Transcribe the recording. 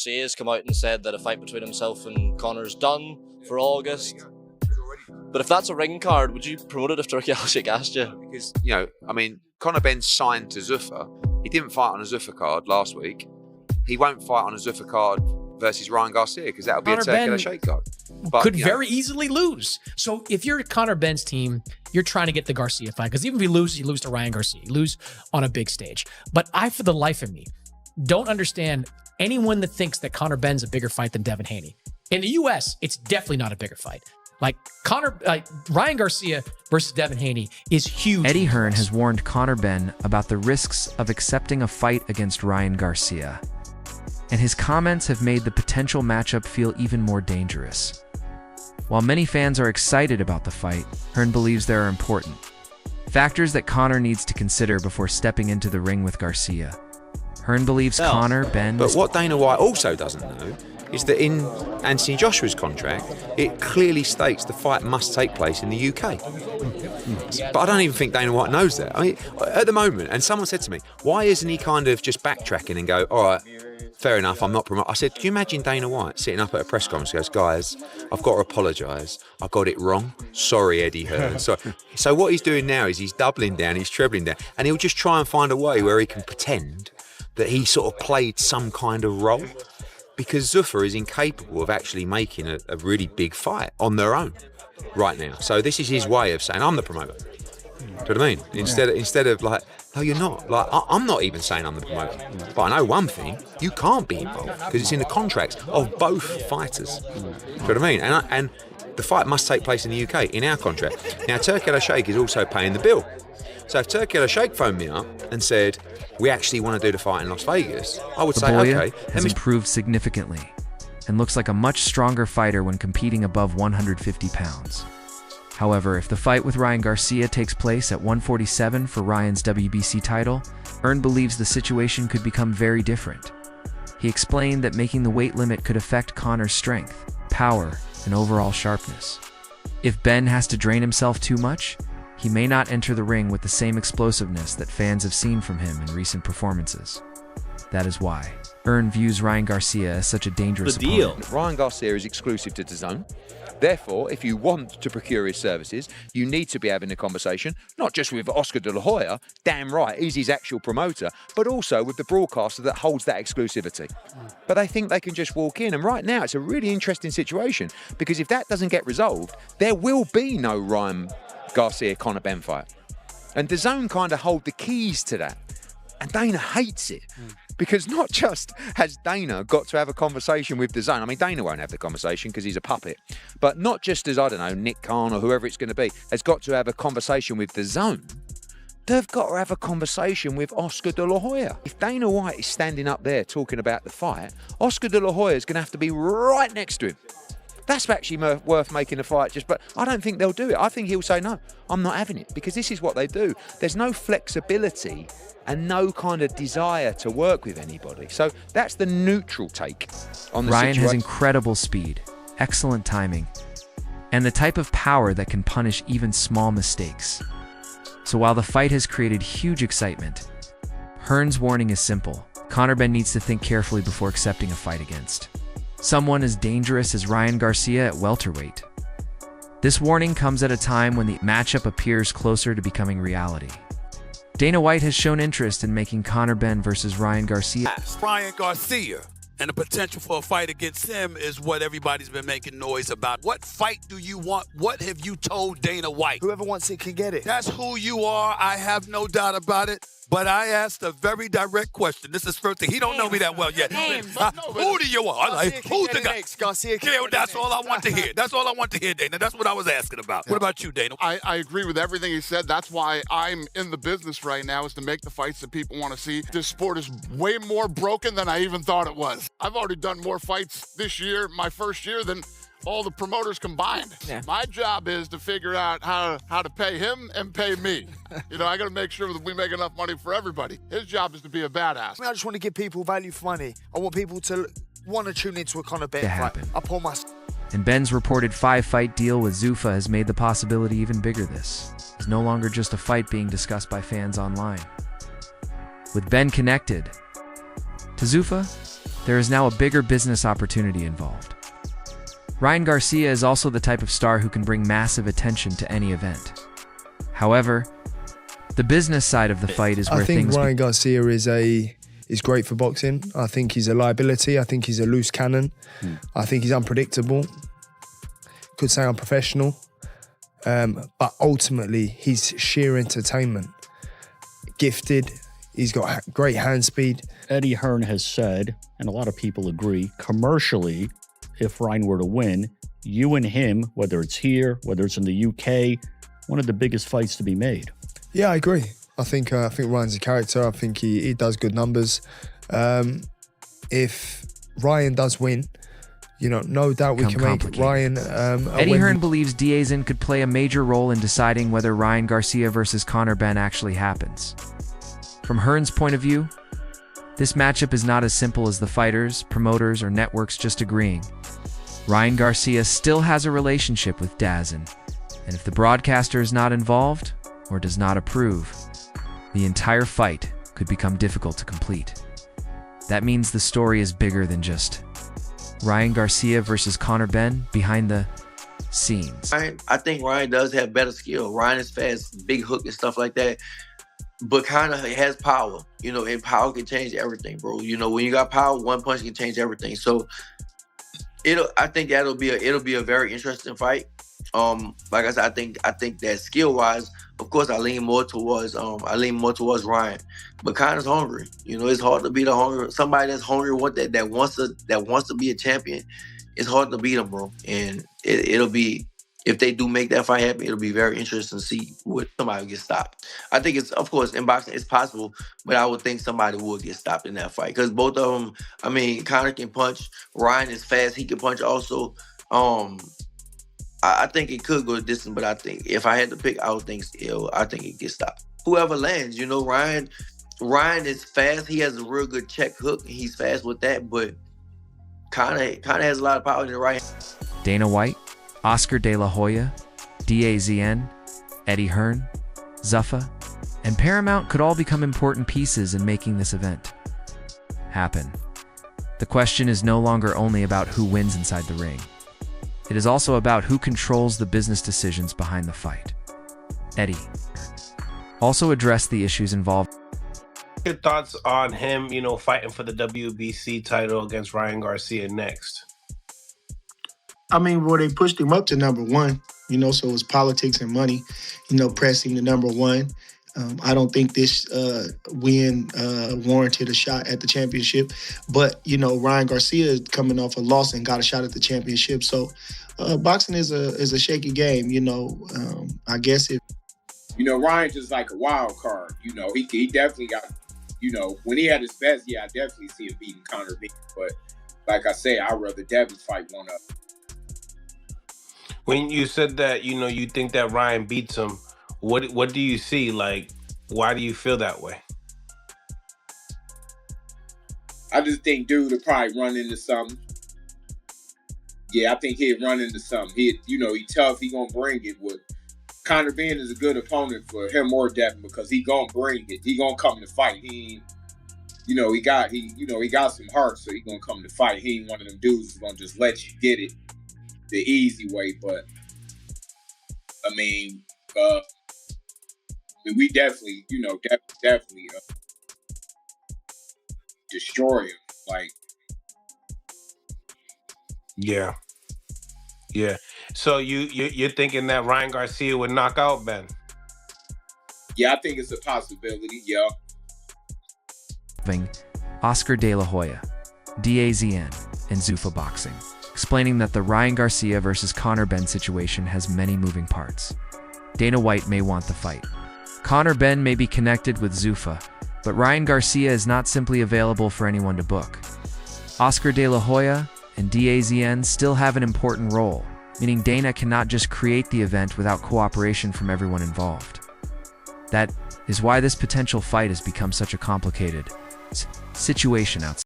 Garcia's come out and said that a fight between himself and Conor's done for August. But if that's a ring card, would you promote it if Turki Al-Sheikh asked you? Because, you know, I mean, Conor Benn signed to Zuffa. He didn't fight on a Zuffa card last week. He won't fight on a Zuffa card versus Ryan Garcia because that'll be a Turki Al-Sheikh card. But, could very easily lose. So if you're Conor Benn's team, you're trying to get the Garcia fight. Because even if you lose to Ryan Garcia. You lose on a big stage. But I, for the life of me, don't understand anyone that thinks that Conor Benn's a bigger fight than Devin Haney. In the US, it's definitely not a bigger fight. Like Ryan Garcia versus Devin Haney is huge. Eddie Hearn has warned Conor Benn about the risks of accepting a fight against Ryan Garcia. And his comments have made the potential matchup feel even more dangerous. While many fans are excited about the fight, Hearn believes there are important factors that Conor needs to consider before stepping into the ring with Garcia. Hearn believes Conor Benn... But what Dana White also doesn't know is that in Anthony Joshua's contract, it clearly states the fight must take place in the UK. But I don't even think Dana White knows that. I mean, at the moment, and someone said to me, why isn't he kind of just backtracking and go, all right, fair enough, I'm not promoting. I said, can you imagine Dana White sitting up at a press conference and goes, guys, I've got to apologise. I got it wrong. Sorry, Eddie Hearn. So what he's doing now is he's doubling down, he's trebling down, and he'll just try and find a way where he can pretend that he sort of played some kind of role. Because Zuffa is incapable of actually making a really big fight on their own right now. So this is his way of saying, I'm the promoter. Do you know what I mean? Instead of like, no, you're not. Like, I'm not even saying I'm the promoter. But I know one thing, you can't be involved because it's in the contracts of both fighters. Do you know what I mean? And the fight must take place in the UK, in our contract. Now, Turki Al-Sheikh is also paying the bill. So if Turki Al-Sheikh phoned me up and said, we actually want to do the fight in Las Vegas, I would say, okay. Has improved significantly and looks like a much stronger fighter when competing above 150 pounds. However, if the fight with Ryan Garcia takes place at 147 for Ryan's WBC title, Hearn believes the situation could become very different. He explained that making the weight limit could affect Conor's strength, power, and overall sharpness. If Benn has to drain himself too much, he may not enter the ring with the same explosiveness that fans have seen from him in recent performances. That is why Hearn views Ryan Garcia as such a dangerous opponent. Ryan Garcia is exclusive to DAZN. Therefore, if you want to procure his services, you need to be having a conversation, not just with Oscar De La Hoya, damn right, he's his actual promoter, but also with the broadcaster that holds that exclusivity. But they think they can just walk in, and right now it's a really interesting situation, because if that doesn't get resolved, there will be no Ryan Garcia Conor Benn fight. And DAZN kind of hold the keys to that. And Dana hates it. Because not just has Dana got to have a conversation with DAZN, I mean, Dana won't have the conversation because he's a puppet, but not just as, I don't know, Nick Khan or whoever it's going to be, has got to have a conversation with DAZN. They've got to have a conversation with Oscar De La Hoya. If Dana White is standing up there talking about the fight, Oscar De La Hoya is going to have to be right next to him. That's actually worth making a fight, but I don't think they'll do it. I think he'll say, no, I'm not having it, because this is what they do. There's no flexibility and no kind of desire to work with anybody. So that's the neutral take on the Ryan situation. has incredible speed, excellent timing, and the type of power that can punish even small mistakes. So while the fight has created huge excitement, Hearn's warning is simple. Conor Benn needs to think carefully before accepting a fight against someone as dangerous as Ryan Garcia at welterweight. This warning comes at a time when the matchup appears closer to becoming reality. Dana White has shown interest in making Conor Benn versus Ryan Garcia. Ryan Garcia and the potential for a fight against him is what everybody's been making noise about. What fight do you want? What have you told Dana White? Whoever wants it can get it. That's who you are. I have no doubt about it. But I asked a very direct question. This is first thing. He don't know me that well yet. Who do you want? Like, who's the guy? Garcia, Yeah, that's all I want to hear. That's all I want to hear, Dana. That's what I was asking about. What about you, Dana? I agree with everything he said. That's why I'm in the business right now, is to make the fights that people want to see. This sport is way more broken than I even thought it was. I've already done more fights this year, my first year, than all the promoters combined. Yeah. My job is to figure out how to pay him and pay me. You know, I got to make sure that we make enough money for everybody. His job is to be a badass. I just want to give people value for money. I want people to want to tune into a Conor Benn fight. I pour my... And Benn's reported 5-fight deal with Zuffa has made the possibility even bigger. This is no longer just a fight being discussed by fans online. With Benn connected to Zuffa, there is now a bigger business opportunity involved. Ryan Garcia is also the type of star who can bring massive attention to any event. However, the business side of the fight is where I think things... Ryan Garcia is great for boxing. I think he's a liability. I think he's a loose cannon. I think he's unpredictable. Could say unprofessional. But ultimately, he's sheer entertainment. Gifted. He's got great hand speed. Eddie Hearn has said, and a lot of people agree, commercially, if Ryan were to win, you and him, whether it's here, whether it's in the UK, one of the biggest fights to be made. Yeah, I agree. I think Ryan's a character. I think he does good numbers. If Ryan does win, no doubt we can make Ryan... Eddie Hearn believes Diazin could play a major role in deciding whether Ryan Garcia versus Conor Benn actually happens. From Hearn's point of view, this matchup is not as simple as the fighters, promoters, or networks just agreeing. Ryan Garcia still has a relationship with Diazin, and if the broadcaster is not involved or does not approve, the entire fight could become difficult to complete. That means the story is bigger than just Ryan Garcia versus Conor Benn behind the scenes. I think Ryan does have better skill. Ryan is fast, big hook and stuff like that. But kind of has power, and power can change everything, bro. When you got power, one punch can change everything. So I think it'll be a very interesting fight. Like I said, I think that skill wise, of course, I lean more towards Ryan. But Conor's hungry. It's hard to beat somebody that's hungry, that wants to be a champion. It's hard to beat him, bro. And it'll be. If they do make that fight happen, it'll be very interesting to see what somebody will get stopped. I think of course, in boxing, it's possible, but I would think somebody would get stopped in that fight. Because both of them, Conor can punch. Ryan is fast. He can punch also. I think it could go a distance, but I think if I had to pick, I think it gets stopped. Whoever lands, Ryan is fast. He has a real good check hook, and he's fast with that, but Conor has a lot of power in the right hand. Dana White, Oscar De La Hoya, DAZN, Eddie Hearn, Zuffa, and Paramount could all become important pieces in making this event happen. The question is no longer only about who wins inside the ring. It is also about who controls the business decisions behind the fight. Eddie also addressed the issues involved. Your thoughts on him, fighting for the WBC title against Ryan Garcia next? They pushed him up to number one, so it was politics and money, pressing to number one. I don't think this win warranted a shot at the championship. But, Ryan Garcia is coming off a loss and got a shot at the championship. So boxing is a shaky game, I guess if... Ryan just like a wild card. He definitely got, when he had his best, I definitely see him beating Conor Benn. But like I say, I'd rather definitely fight one up. When you said that, you think that Ryan beats him, what do you see? Like, why do you feel that way? I just think dude will probably run into something. Yeah, I think he'd run into something. He tough. He gonna bring it. Conor Benn is a good opponent for him or Devin because he gonna bring it. He gonna come to fight. He got some heart, so he gonna come to fight. He ain't one of them dudes who's gonna just let you get it the easy way. But we definitely, definitely destroy him. Like, yeah. So you're thinking that Ryan Garcia would knock out Benn? Yeah, I think it's a possibility. Yeah. Oscar De La Hoya, DAZN, and Zuffa Boxing, explaining that the Ryan Garcia versus Conor Benn situation has many moving parts. Dana White may want the fight. Conor Benn may be connected with Zuffa, but Ryan Garcia is not simply available for anyone to book. Oscar De La Hoya and DAZN still have an important role, meaning Dana cannot just create the event without cooperation from everyone involved. That is why this potential fight has become such a complicated situation outside.